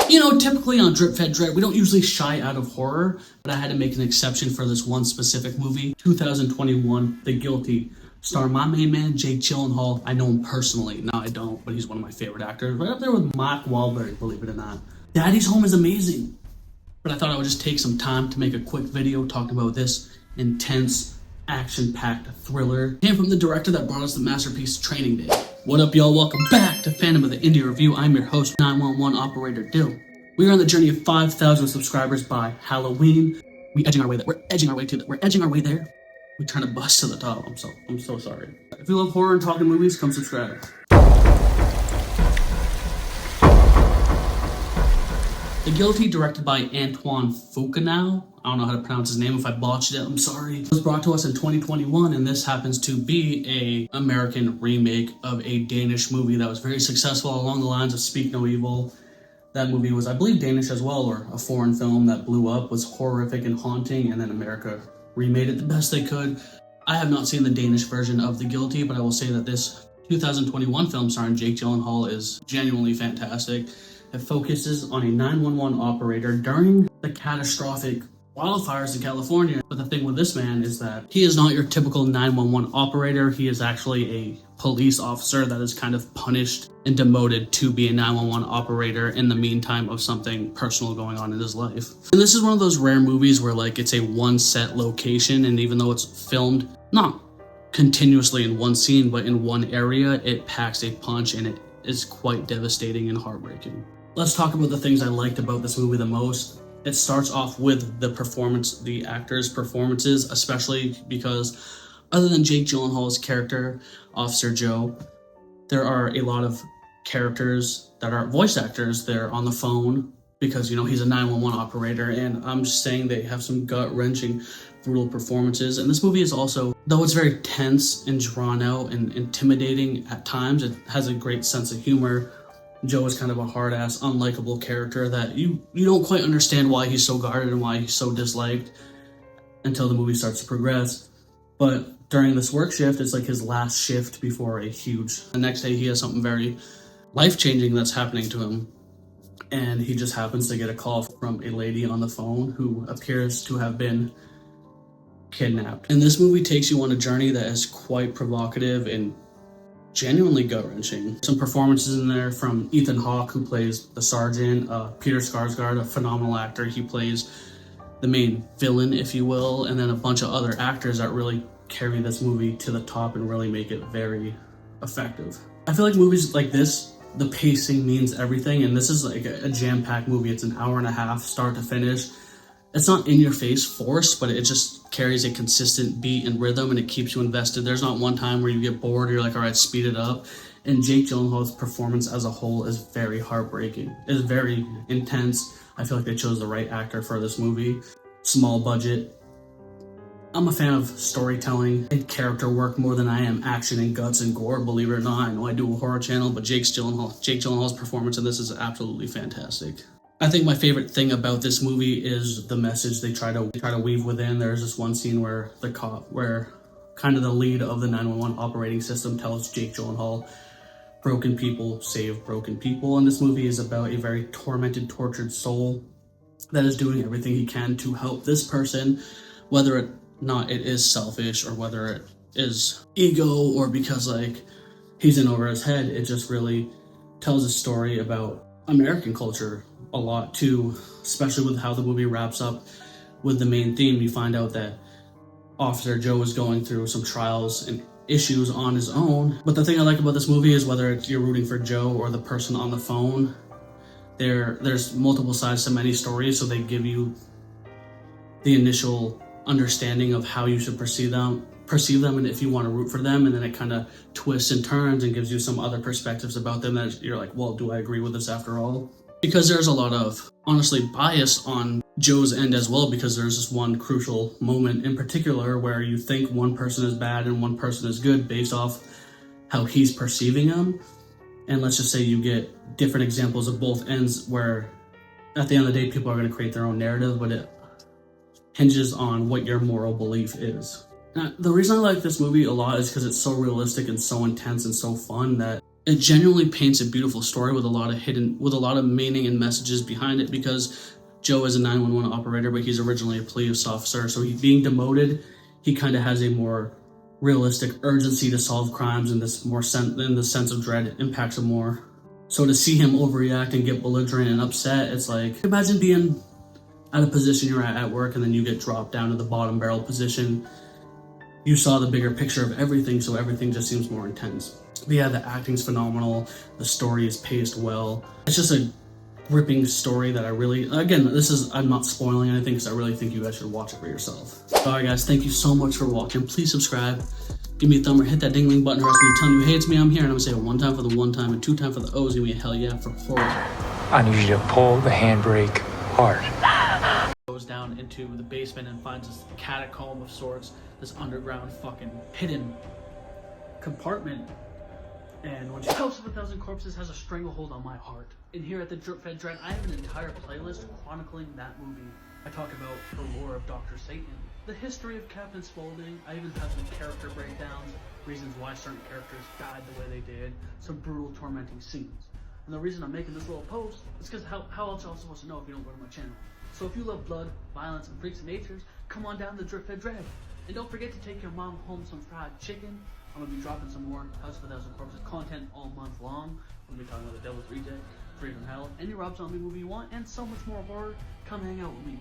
You know, typically on Drip Fed Dread, we don't usually shy out of horror, but I had to make an exception for this one specific movie, 2021, The Guilty, starring my main man, Jake Gyllenhaal. I know him personally. No, I don't, but he's one of my favorite actors. Right up there with Mark Wahlberg, believe it or not. Daddy's Home is amazing. But I thought I would just take some time to make a quick video talking about this intense, action-packed thriller. Came from the director that brought us the masterpiece Training Day. What up, y'all? Welcome back to Phantom of the India Review. I'm your host, 911 Operator Dill. We are on the journey of 5,000 subscribers by Halloween. We're edging our way there. We're trying to bust to the top. I'm so sorry. If you love horror and talking movies, come subscribe. The Guilty, directed by Antoine Fuqua. I don't know how to pronounce his name. If I botched it, I'm sorry. It was brought to us in 2021, and this happens to be an American remake of a Danish movie that was very successful along the lines of Speak No Evil. That movie was, I believe, Danish as well, or a foreign film that blew up, was horrific and haunting, and then America remade it the best they could. I have not seen the Danish version of The Guilty, but I will say that this 2021 film starring Jake Gyllenhaal is genuinely fantastic. It focuses on a 911 operator during the catastrophic wildfires in California. But the thing with this man is that he is not your typical 911 operator. He is actually a police officer that is kind of punished and demoted to be a 911 operator in the meantime of something personal going on in his life. And this is one of those rare movies where like it's a one set location, and even though it's filmed not continuously in one scene but in one area, it packs a punch and it is quite devastating and heartbreaking. Let's talk about the things I liked about this movie the most. It starts off with the performance, the actors' performances, especially because other than Jake Gyllenhaal's character, Officer Joe, there are a lot of characters that are voice actors. They're on the phone because, you know, he's a 911 operator, and I'm just saying they have some gut-wrenching, brutal performances. And this movie is also, though it's very tense and drawn out and intimidating at times, it has a great sense of humor. Joe is kind of a hard-ass, unlikable character that you don't quite understand why he's so guarded and why he's so disliked until the movie starts to progress. But during this work shift, it's like his last shift before the next day he has something very life-changing that's happening to him. And he just happens to get a call from a lady on the phone who appears to have been kidnapped. And this movie takes you on a journey that is quite provocative and genuinely gut-wrenching. Some performances in there from Ethan Hawke, who plays the sergeant, Peter Skarsgård, a phenomenal actor. He plays the main villain, if you will, and then a bunch of other actors that really carry this movie to the top and really make it very effective. I feel like movies like this, the pacing means everything, and this is like a jam-packed movie. It's an hour and a half, start to finish. It's not in-your-face force, but it just carries a consistent beat and rhythm, and it keeps you invested. There's not one time where you get bored or you're like, all right, speed it up. And Jake Gyllenhaal's performance as a whole is very heartbreaking. It's very intense. I feel like they chose the right actor for this movie. Small budget. I'm a fan of storytelling and character work more than I am action and guts and gore, believe it or not. I know I do a horror channel, but Jake Gyllenhaal's performance in this is absolutely fantastic. I think my favorite thing about this movie is the message they try to weave within. There's this one scene where kind of the lead of the 911 operating system tells Jake Gyllenhaal, broken people save broken people. And this movie is about a very tormented, tortured soul that is doing everything he can to help this person, whether it is selfish or whether it is ego or because like he's in over his head. It just really tells a story about American culture a lot too, especially with how the movie wraps up with the main theme. You find out that Officer Joe is going through some trials and issues on his own. But the thing I like about this movie is whether you're rooting for Joe or the person on the phone, there's multiple sides to many stories, so they give you the initial understanding of how you should perceive them and if you want to root for them, and then it kind of twists and turns and gives you some other perspectives about them that you're like, well, do I agree with this after all? Because there's a lot of, honestly, bias on Joe's end as well, because there's this one crucial moment in particular where you think one person is bad and one person is good based off how he's perceiving them. And let's just say you get different examples of both ends where at the end of the day, people are going to create their own narrative, but it hinges on what your moral belief is. Now, the reason I like this movie a lot is because it's so realistic and so intense and so fun that it genuinely paints a beautiful story with a lot of meaning and messages behind it, because Joe is a 911 operator, but he's originally a police officer. So he's being demoted. He kind of has a more realistic urgency to solve crimes, and the sense of dread impacts him more. So to see him overreact and get belligerent and upset, it's like, imagine being at a position you're at work, and then you get dropped down to the bottom barrel position. You saw the bigger picture of everything, so everything just seems more intense. But yeah, the acting's phenomenal. The story is paced well. It's just a gripping story that I'm not spoiling anything, because I really think you guys should watch it for yourself. Alright guys, thank you so much for watching. Please subscribe. Give me a thumb or hit that ding button. The rest of me telling you, hey, it's me, I'm here. And I'm gonna say it one time for the one time and two time for the O's. Give me a hell yeah for horror. I need you to pull the handbrake hard. Goes down into the basement and finds this catacomb of sorts, this underground fucking hidden compartment. And when House of a Thousand Corpses has a stranglehold on my heart. And here at the Drip Fed Dread, I have an entire playlist chronicling that movie. I talk about the lore of Dr. Satan, the history of Captain Spaulding. I even have some character breakdowns, reasons why certain characters died the way they did, some brutal, tormenting scenes. And the reason I'm making this little post is because how else are you supposed to know if you don't go to my channel? So if you love blood, violence, and freaks of natures, come on down to Drip Fed Dread. And don't forget to take your mom home some fried chicken. I'm going to be dropping some more House of a Thousand Corpses content all month long. I'm going to be talking about The Devil's Reject, Free from Hell, any Rob Zombie movie you want, and so much more horror. Come hang out with me.